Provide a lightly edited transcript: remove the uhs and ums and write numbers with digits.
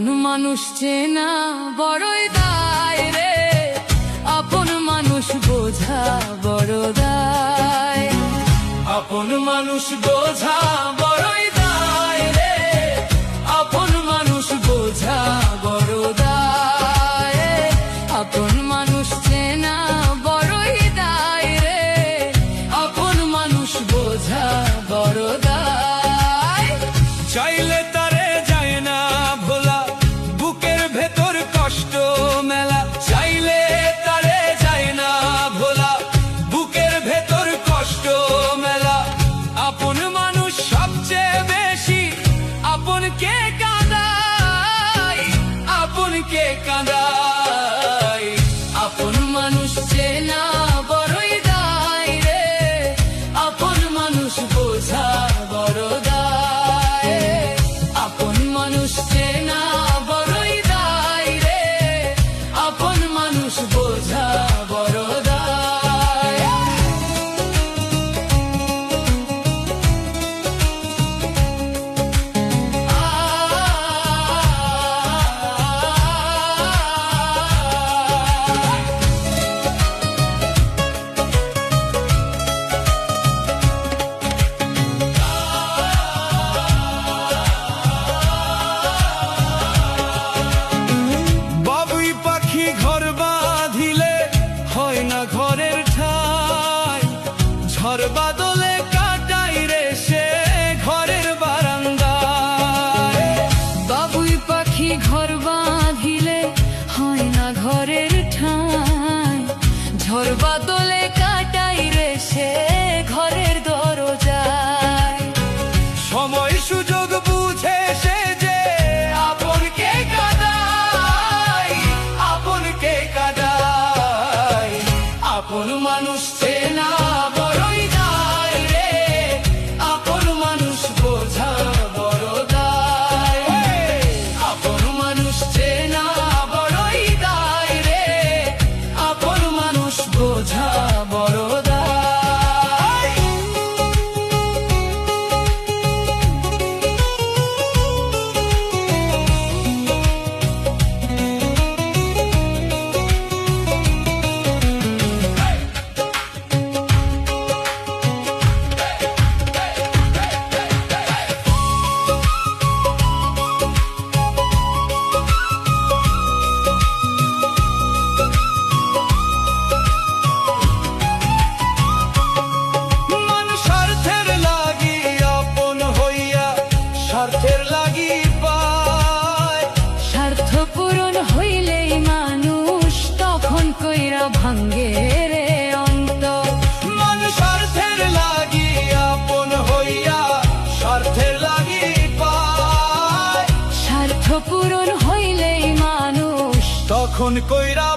আপন মানুষ চেনা বড়ই দায় রে, আপন মানুষ বোঝা বড় দায়। আপন মানুষ বোঝা বড়ই দায় রে, আপন মানুষ বোঝা বড় দায়। আপন মানুষ চেনা বড়ই দায় রে, আপন মানুষ বোঝা বড় দায়। চাইলে তারে যায় না ভোলা, বুকের ভেতর কষ্ট মেলা। চাইলে তারে যায় না ভোলা, বুকের ভেতর কষ্ট মেলা। আপন মানুষ সবচেয়ে বেশি আপনকে কাঁদায়, আপনকে কাঁদায়। আপন মানুষ চেনা বড়ই দায় রে, আপন মানুষ বোঝা বড় দায়। আপন মানুষ চেনা বড়ই দায় রে, আপন মানুষ বোঝা বড় দায়। বাবুই পাখি ঘর বাঁধিলে হয় না ঘরের ঠাই। ঝড় বাদলে কাটাই রে সে ঘরের বারান্দায়। বাবুই পাখি ঘর বাঁধিলে হয় না ঘরের ঠাঁই। ঝড় বাদলে কাটাই রে সে ঘরের দরজায়। সময় সুযোগ বুঝে সে যে আপনকে কাঁদায়, আপনকে কাঁদায়। আপন মানুষ চেনা বড়ই দায় রে, আপন মানুষ বোঝা বড় দায়। আপন মানুষ চেনা বড়ই দায় রে, আপন মানুষ বোঝা বড় দায়। মানুষ স্বার্থের লাগি আপন হইয়া স্বার্থের লাগি পায়। স্বার্থ পূরণ হইলেই মানুষ তখন কইরা ভাঙ্গে রে অন্তর। মানুষ স্বার্থের লাগি আপন হইয়া স্বার্থের লাগি পায়। স্বার্থ পূরণ হইলেই মানুষ তখন কইরা